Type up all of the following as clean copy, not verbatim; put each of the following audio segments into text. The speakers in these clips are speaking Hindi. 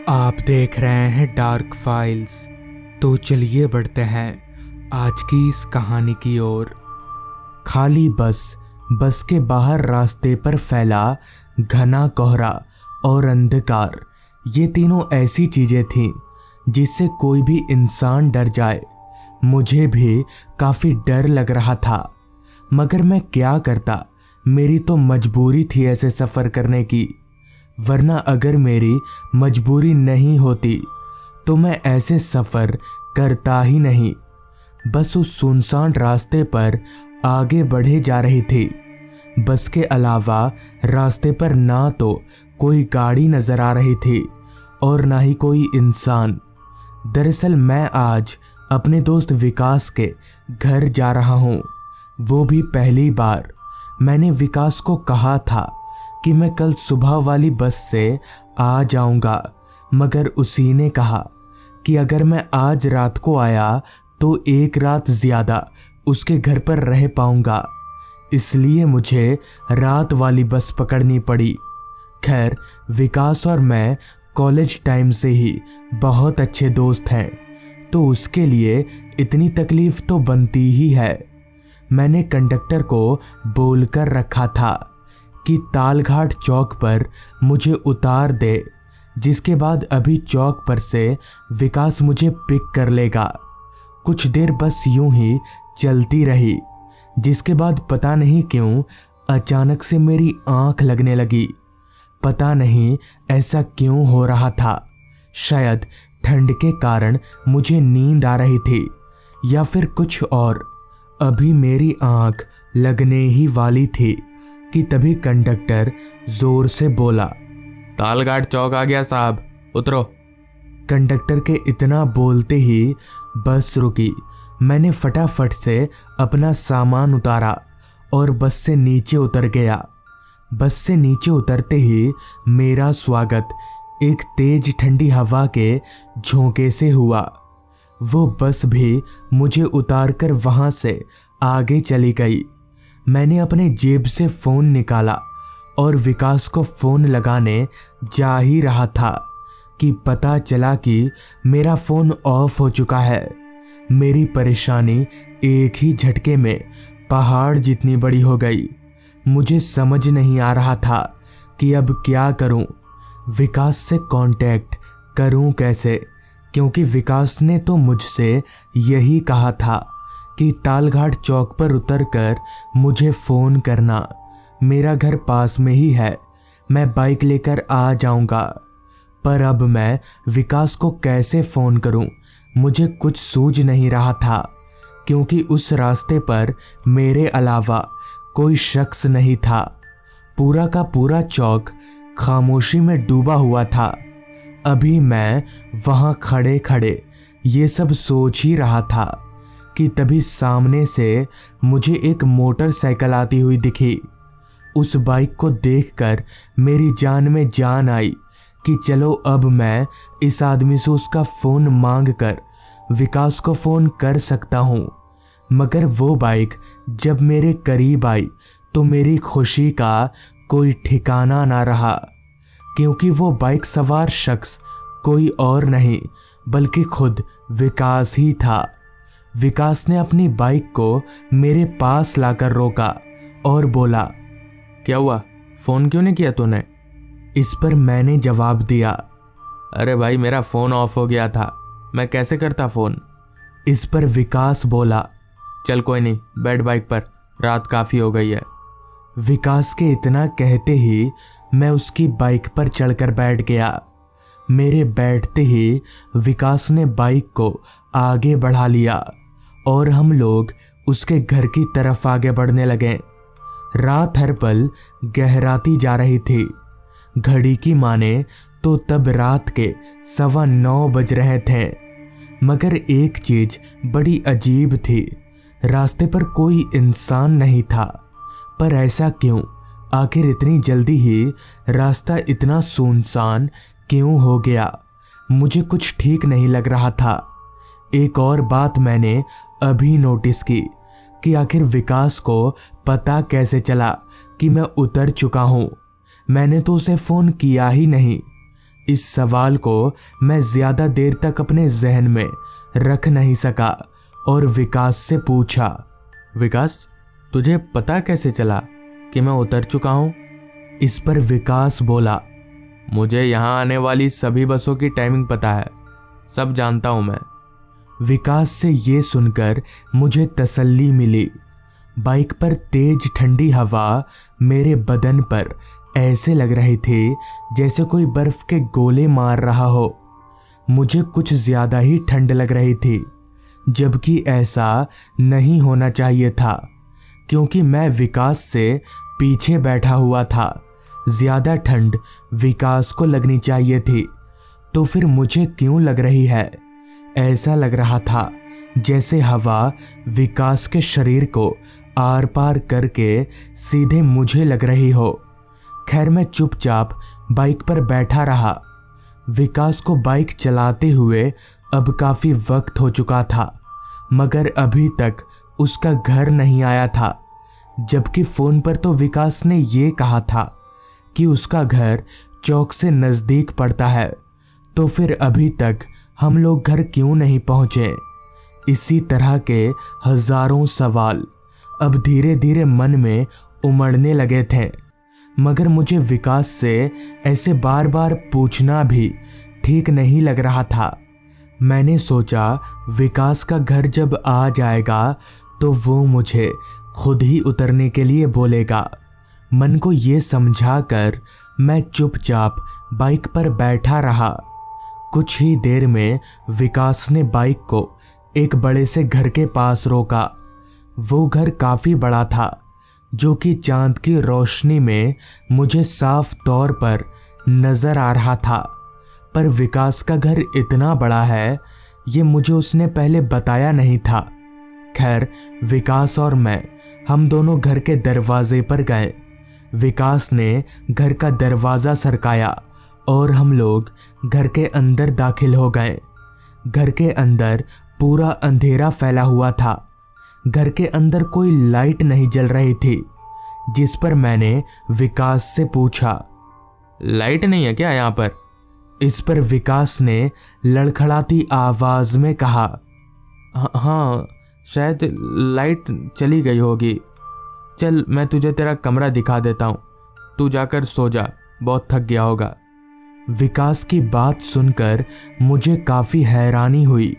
आप देख रहे हैं डार्क फाइल्स। तो चलिए बढ़ते हैं आज की इस कहानी की ओर। खाली बस के बाहर रास्ते पर फैला घना कोहरा और अंधकार, ये तीनों ऐसी चीजें थीं जिससे कोई भी इंसान डर जाए। मुझे भी काफी डर लग रहा था, मगर मैं क्या करता, मेरी तो मजबूरी थी ऐसे सफर करने की। वरना अगर मेरी मजबूरी नहीं होती तो मैं ऐसे सफ़र करता ही नहीं। बस उस सुनसान रास्ते पर आगे बढ़े जा रही थी। बस के अलावा रास्ते पर ना तो कोई गाड़ी नज़र आ रही थी और ना ही कोई इंसान। दरअसल मैं आज अपने दोस्त विकास के घर जा रहा हूँ। वो भी पहली बार। मैंने विकास को कहा था कि मैं कल सुबह वाली बस से आ जाऊंगा, मगर उसी ने कहा कि अगर मैं आज रात को आया तो एक रात ज़्यादा उसके घर पर रह पाऊंगा, इसलिए मुझे रात वाली बस पकड़नी पड़ी। खैर, विकास और मैं कॉलेज टाइम से ही बहुत अच्छे दोस्त हैं, तो उसके लिए इतनी तकलीफ तो बनती ही है। मैंने कंडक्टर को बोलकर रखा था कि तालघाट चौक पर मुझे उतार दे, जिसके बाद अभी चौक पर से विकास मुझे पिक कर लेगा। कुछ देर बस यूं ही चलती रही, जिसके बाद पता नहीं क्यों अचानक से मेरी आंख लगने लगी। पता नहीं ऐसा क्यों हो रहा था। शायद ठंड के कारण मुझे नींद आ रही थी या फिर कुछ और। अभी मेरी आंख लगने ही वाली थी कि तभी कंडक्टर जोर से बोला, तालघाट चौक आ गया साहब, उतरो। कंडक्टर के इतना बोलते ही बस रुकी। मैंने फटाफट से अपना सामान उतारा और बस से नीचे उतर गया। बस से नीचे उतरते ही मेरा स्वागत एक तेज ठंडी हवा के झोंके से हुआ। वो बस भी मुझे उतारकर वहां से आगे चली गई। मैंने अपने जेब से फ़ोन निकाला और विकास को फ़ोन लगाने जा ही रहा था कि पता चला कि मेरा फ़ोन ऑफ हो चुका है। मेरी परेशानी एक ही झटके में पहाड़ जितनी बड़ी हो गई। मुझे समझ नहीं आ रहा था कि अब क्या करूं, विकास से कांटेक्ट करूं कैसे, क्योंकि विकास ने तो मुझसे यही कहा था कि तालघाट चौक पर उतरकर मुझे फ़ोन करना। मेरा घर पास में ही है, मैं बाइक लेकर आ जाऊंगा। पर अब मैं विकास को कैसे फ़ोन करूं, मुझे कुछ सूझ नहीं रहा था, क्योंकि उस रास्ते पर मेरे अलावा कोई शख्स नहीं था। पूरा का पूरा चौक खामोशी में डूबा हुआ था। अभी मैं वहाँ खड़े खड़े ये सब सोच ही रहा था कि तभी सामने से मुझे एक मोटरसाइकिल आती हुई दिखी। उस बाइक को देखकर मेरी जान में जान आई कि चलो अब मैं इस आदमी से उसका फ़ोन मांगकर विकास को फ़ोन कर सकता हूँ। मगर वो बाइक जब मेरे करीब आई तो मेरी खुशी का कोई ठिकाना ना रहा, क्योंकि वो बाइक सवार शख्स कोई और नहीं बल्कि खुद विकास ही था। विकास ने अपनी बाइक को मेरे पास लाकर रोका और बोला, क्या हुआ, फ़ोन क्यों नहीं किया तूने? इस पर मैंने जवाब दिया, अरे भाई मेरा फ़ोन ऑफ हो गया था, मैं कैसे करता फ़ोन। इस पर विकास बोला, चल कोई नहीं, बैठ बाइक पर, रात काफ़ी हो गई है। विकास के इतना कहते ही मैं उसकी बाइक पर चढ़कर बैठ गया। मेरे बैठते ही विकास ने बाइक को आगे बढ़ा लिया और हम लोग उसके घर की तरफ आगे बढ़ने लगे। रात हर पल गहराती जा रही थी। घड़ी की माने तो तब रात के 9:15 बज रहे थे। मगर एक चीज बड़ी अजीब थी, रास्ते पर कोई इंसान नहीं था। पर ऐसा क्यों? आखिर इतनी जल्दी ही रास्ता इतना सुनसान क्यों हो गया? मुझे कुछ ठीक नहीं लग रहा था। एक और बात मैंने अभी नोटिस की कि आखिर विकास को पता कैसे चला कि मैं उतर चुका हूँ। मैंने तो उसे फ़ोन किया ही नहीं। इस सवाल को मैं ज्यादा देर तक अपने जहन में रख नहीं सका और विकास से पूछा, विकास, तुझे पता कैसे चला कि मैं उतर चुका हूँ? इस पर विकास बोला, मुझे यहाँ आने वाली सभी बसों की टाइमिंग पता है, सब जानता हूँ मैं। विकास से ये सुनकर मुझे तसल्ली मिली। बाइक पर तेज ठंडी हवा मेरे बदन पर ऐसे लग रही थी जैसे कोई बर्फ के गोले मार रहा हो। मुझे कुछ ज्यादा ही ठंड लग रही थी, जबकि ऐसा नहीं होना चाहिए था क्योंकि मैं विकास से पीछे बैठा हुआ था। ज्यादा ठंड विकास को लगनी चाहिए थी, तो फिर मुझे क्यों लग रही है? ऐसा लग रहा था जैसे हवा विकास के शरीर को आर पार करके सीधे मुझे लग रही हो। खैर, मैं चुपचाप बाइक पर बैठा रहा। विकास को बाइक चलाते हुए अब काफी वक्त हो चुका था, मगर अभी तक उसका घर नहीं आया था, जबकि फोन पर तो विकास ने ये कहा था कि उसका घर चौक से नजदीक पड़ता है। तो फिर अभी तक हम लोग घर क्यों नहीं पहुंचे? इसी तरह के हजारों सवाल अब धीरे धीरे मन में उमड़ने लगे थे, मगर मुझे विकास से ऐसे बार बार पूछना भी ठीक नहीं लग रहा था। मैंने सोचा विकास का घर जब आ जाएगा तो वो मुझे खुद ही उतरने के लिए बोलेगा। मन को ये समझाकर मैं चुपचाप बाइक पर बैठा रहा। कुछ ही देर में विकास ने बाइक को एक बड़े से घर के पास रोका। वो घर काफी बड़ा था, जो कि चांद की रोशनी में मुझे साफ तौर पर नजर आ रहा था। पर विकास का घर इतना बड़ा है ये मुझे उसने पहले बताया नहीं था। खैर, विकास और मैं हम दोनों घर के दरवाजे पर गए। विकास ने घर का दरवाज़ा सरकाया और हम लोग घर के अंदर दाखिल हो गए। घर के अंदर पूरा अंधेरा फैला हुआ था। घर के अंदर कोई लाइट नहीं जल रही थी, जिस पर मैंने विकास से पूछा, लाइट नहीं है क्या यहाँ पर? इस पर विकास ने लड़खड़ाती आवाज में कहा, हाँ, शायद लाइट चली गई होगी। चल, मैं तुझे तेरा कमरा दिखा देता हूँ, तू जाकर सो जा, बहुत थक गया होगा। विकास की बात सुनकर मुझे काफ़ी हैरानी हुई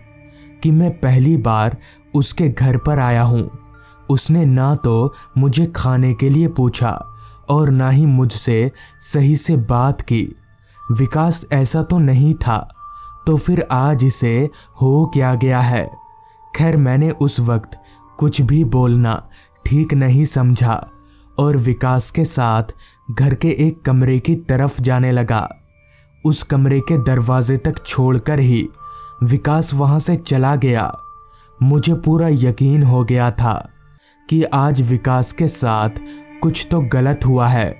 कि मैं पहली बार उसके घर पर आया हूँ। उसने ना तो मुझे खाने के लिए पूछा और ना ही मुझसे सही से बात की। विकास ऐसा तो नहीं था, तो फिर आज इसे हो क्या गया है? खैर, मैंने उस वक्त कुछ भी बोलना ठीक नहीं समझा और विकास के साथ घर के एक कमरे की तरफ जाने लगा। उस कमरे के दरवाजे तक छोड़कर ही विकास वहां से चला गया। मुझे पूरा यकीन हो गया था कि आज विकास के साथ कुछ तो गलत हुआ है।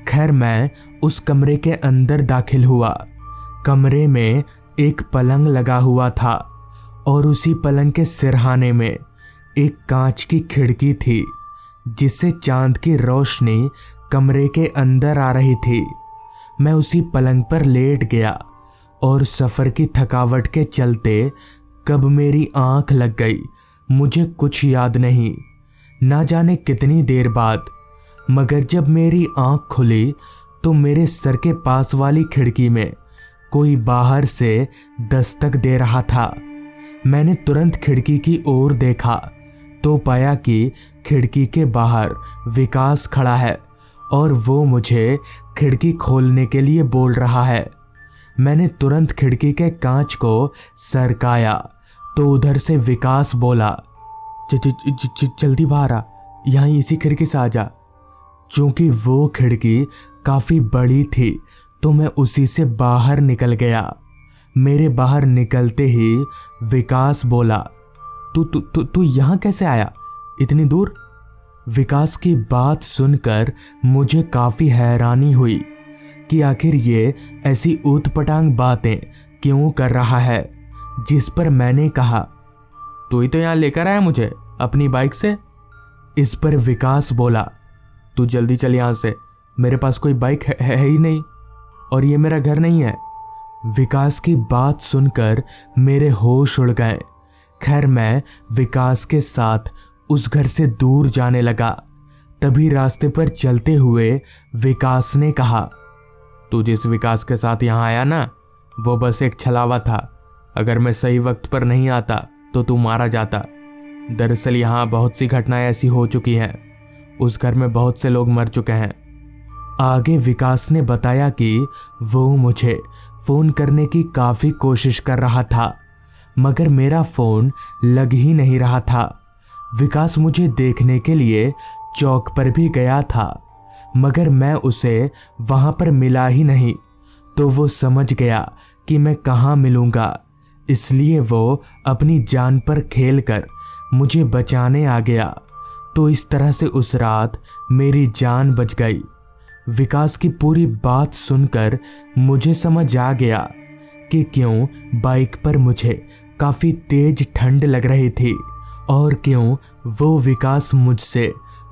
खैर, मैं उस कमरे के अंदर दाखिल हुआ। कमरे में एक पलंग लगा हुआ था और उसी पलंग के सिरहाने में एक कांच की खिड़की थी, जिससे चांद की रोशनी कमरे के अंदर आ रही थी। मैं उसी पलंग पर लेट गया और सफ़र की थकावट के चलते कब मेरी आंख लग गई मुझे कुछ याद नहीं, ना जाने कितनी देर बाद। मगर जब मेरी आंख खुली तो मेरे सर के पास वाली खिड़की में कोई बाहर से दस्तक दे रहा था। मैंने तुरंत खिड़की की ओर देखा तो पाया कि खिड़की के बाहर विकास खड़ा है और वो मुझे खिड़की खोलने के लिए बोल रहा है। मैंने तुरंत खिड़की के कांच को सरकाया तो उधर से विकास बोला, जल्दी बाहर आ, यहाँ इसी खिड़की से आ जा। चूंकि वो खिड़की काफ़ी बड़ी थी तो मैं उसी से बाहर निकल गया। मेरे बाहर निकलते ही विकास बोला, तू यहाँ कैसे आया इतनी दूर? विकास की बात सुनकर मुझे काफ़ी हैरानी हुई कि आखिर ये ऐसी ऊटपटांग बातें क्यों कर रहा है। जिस पर मैंने कहा, तू ही तो यहाँ लेकर आया मुझे अपनी बाइक से। इस पर विकास बोला, तू जल्दी चल यहाँ से, मेरे पास कोई बाइक है ही नहीं और ये मेरा घर नहीं है। विकास की बात सुनकर मेरे होश उड़ गए। खैर मैं विकास के साथ उस घर से दूर जाने लगा। तभी रास्ते पर चलते हुए विकास ने कहा, तू जिस विकास के साथ यहाँ आया ना, वो बस एक छलावा था। अगर मैं सही वक्त पर नहीं आता तो तू मारा जाता। दरअसल यहाँ बहुत सी घटनाएं ऐसी हो चुकी हैं। उस घर में बहुत से लोग मर चुके हैं। आगे विकास ने बताया कि वो मुझे फ़ोन करने की काफ़ी कोशिश कर रहा था, मगर मेरा फ़ोन लग ही नहीं रहा था। विकास मुझे देखने के लिए चौक पर भी गया था, मगर मैं उसे वहाँ पर मिला ही नहीं। तो वो समझ गया कि मैं कहाँ मिलूँगा, इसलिए वो अपनी जान पर खेलकर मुझे बचाने आ गया। तो इस तरह से उस रात मेरी जान बच गई। विकास की पूरी बात सुनकर मुझे समझ आ गया कि क्यों बाइक पर मुझे काफ़ी तेज ठंड लग रही थी और क्यों वो विकास मुझसे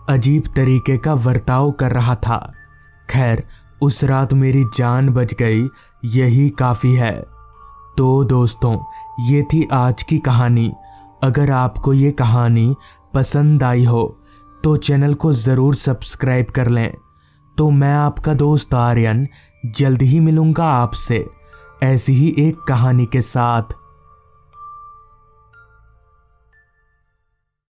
अजीब तरीके का बर्ताव कर रहा था। खैर उस रात मेरी जान बच गई, यही काफ़ी है। तो दोस्तों, ये थी आज की कहानी। अगर आपको ये कहानी पसंद आई हो तो चैनल को ज़रूर सब्सक्राइब कर लें। तो मैं आपका दोस्त आर्यन जल्द ही मिलूँगा आपसे ऐसी ही एक कहानी के साथ।